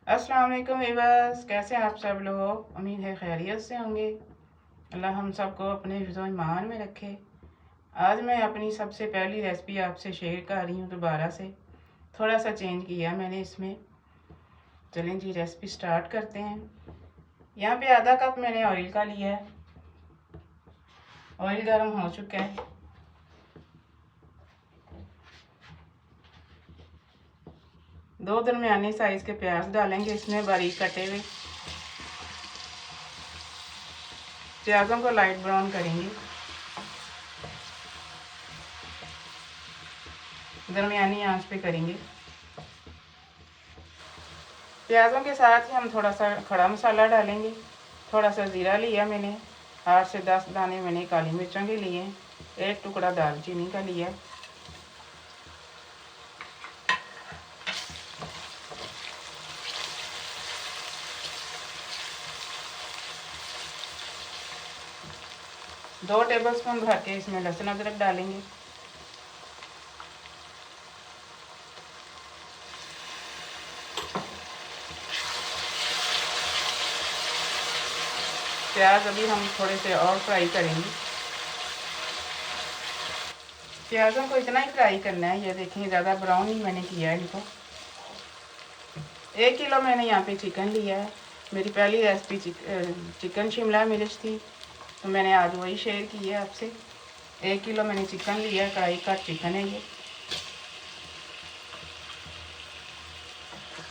अस्सलाम वालेकुम वीवर्स, कैसे हैं आप सब लोग। उम्मीद है खैरियत से होंगे। अल्लाह हम सबको अपने हिफ्ज़ ईमान में रखे। आज मैं अपनी सबसे पहली रेसिपी आपसे शेयर कर रही हूँ। दोबारा से थोड़ा सा चेंज किया मैंने इसमें। चलें जी, रेसिपी स्टार्ट करते हैं। यहाँ पे आधा कप मैंने ऑयल का लिया है। ऑयल गर्म हो चुका है। दो दरमियाने साइज़ के प्याज डालेंगे इसमें, बारीक कटे हुए। प्याज़ों को लाइट ब्राउन करेंगे। दरमियानी आंच पे करेंगे। प्याज़ों के साथ ही हम थोड़ा सा खड़ा मसाला डालेंगे। थोड़ा सा ज़ीरा लिया मैंने, 8 से 10 दाने मैंने काली मिर्चों के लिए, एक टुकड़ा दालचीनी का लिया। दो टेबलस्पून भर के इसमें लहसुन अदरक डालेंगे। प्याज अभी हम थोड़े से और फ्राई करेंगे। प्याज़ों को इतना ही फ्राई करना है, ये देखें ज़्यादा ब्राउन ही मैंने किया है इनको। 1 किलो मैंने यहाँ पे चिकन लिया है। मेरी पहली रेसिपी चिकन शिमला मिर्च थी, तो मैंने आज वही शेयर की है आपसे। 1 किलो मैंने चिकन लिया है, कढ़ाई का चिकन है ये।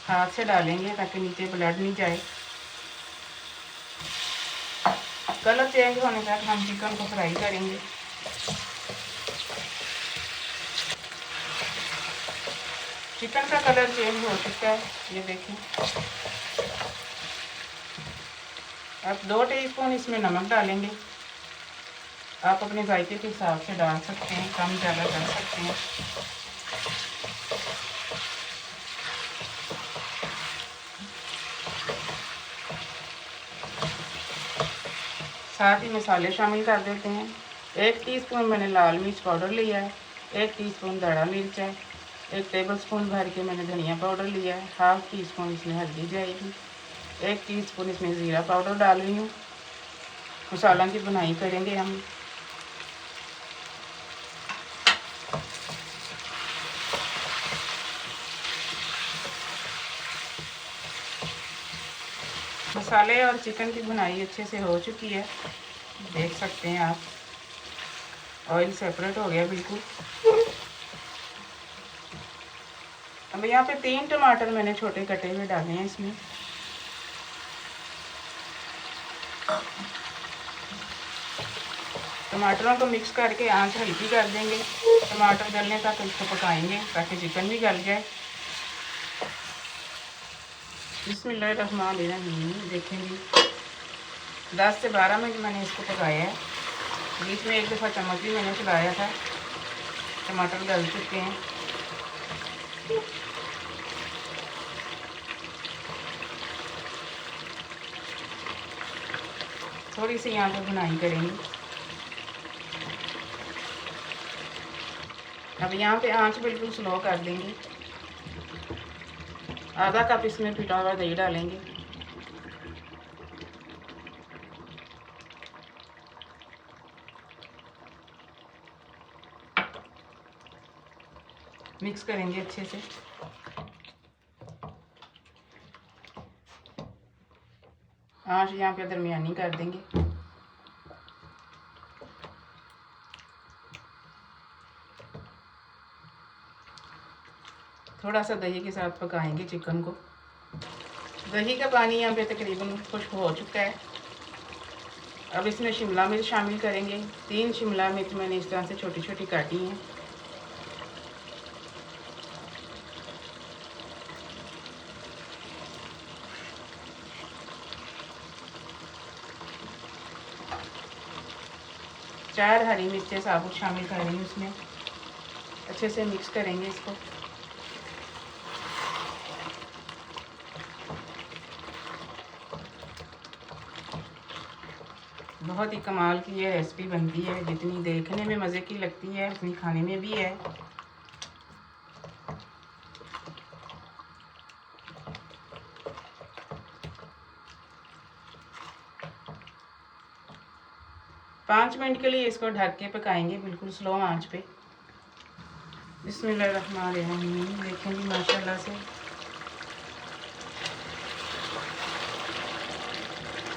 हाथ से डालेंगे ताकि नीचे ब्लड नहीं जाए। कलर चेंज होने तक हम चिकन को फ्राई करेंगे। चिकन का कलर चेंज हो चुका है, ये देखें। अब 2 टीस्पून इसमें नमक डालेंगे। आप अपने जायके के हिसाब से डाल सकते हैं, कम ज़्यादा कर सकते हैं। साथ ही मसाले शामिल कर देते हैं। 1 टीस्पून मैंने लाल मिर्च पाउडर लिया है, 1 टीस्पून दड़ा मिर्च है, 1 टेबलस्पून भर के मैंने धनिया पाउडर लिया है, हाफ टी स्पून इसमें हल्दी जाएगी, 1 टीस्पून इसमें ज़ीरा पाउडर डाल रही हूँ। मसालों की बुनाई करेंगे हम। मसाले और चिकन की बुनाई अच्छे से हो चुकी है, देख सकते हैं आप। ऑयल सेपरेट हो गया बिल्कुल। अब यहाँ पे 3 टमाटर मैंने छोटे कटे हुए डाले हैं इसमें। टमाटरों को मिक्स करके आंच हल्की कर देंगे। टमाटर गलने तक इसको पकाएंगे ताकि चिकन भी गल जाए। बिस्मिल्लाहिर्रहमानिर्रहीम। देखेंगे 10 से 12 मिनट मैंने इसको पकाया है। बीच में एक दफ़ा चम्मच भी मैंने चलाया था। टमाटर गल चुके हैं। थोड़ी सी यहाँ पे बुनाई करेंगे। अब यहाँ पे आंच बिल्कुल स्लो कर देंगे। आधा कप इसमें पिटा हुआ दही डालेंगे। मिक्स करेंगे अच्छे से। आंच यहाँ पे दरमियानी कर देंगे। थोड़ा सा दही के साथ पकाएंगे चिकन को। दही का पानी यहाँ पे तकरीबन खुश्क हो चुका है। अब इसमें शिमला मिर्च शामिल करेंगे। 3 शिमला मिर्च मैंने इस तरह से छोटी छोटी काटी हैं। चार हरी मिर्चें साबुत शामिल कर रही हूँ इसमें। अच्छे से मिक्स करेंगे इसको। बहुत ही कमाल की ये रेसिपी बनती है। जितनी देखने में मज़े की लगती है उतनी खाने में भी है। 5 मिनट के लिए इसको ढक के पकाएंगे बिल्कुल स्लो आंच पे। बिस्मिल्लाहिर्रहमानिर्रहीम। देखें जी माशाल्लाह से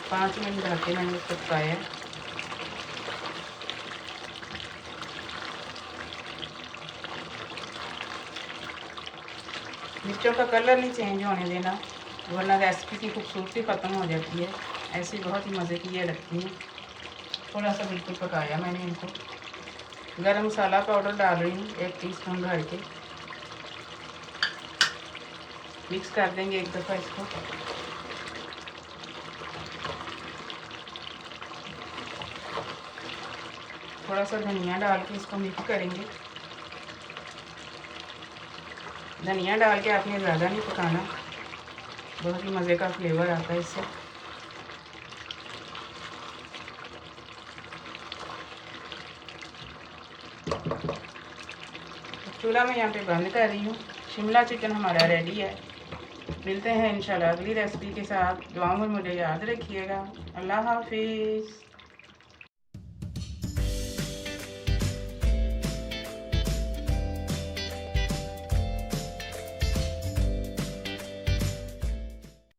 5 मिनट ढक के मैंने इसको पकाया। मिर्चों का कलर नहीं चेंज होने देना, वरना रेसिपी की खूबसूरती ख़त्म हो जाती है। ऐसी बहुत ही मज़े की ये लगती हैं। थोड़ा सा बिल्कुल पकाया मैंने इनको। गरम मसाला पाउडर डाल रही हूँ 1 टीस्पून भर के। मिक्स कर देंगे एक दफ़ा इसको। थोड़ा सा धनिया डाल के इसको मिक्स करेंगे। धनिया डाल के आपने ज़्यादा नहीं पकाना, बहुत ही मज़े का फ्लेवर आता है इससे। चूल्हा मैं यहाँ पे बंद कर रही हूँ। शिमला चिकन हमारा रेडी है। मिलते हैं इंशाल्लाह अगली रेसिपी के साथ। दुआओं में मुझे याद रखिएगा। अल्लाह हाफिज़।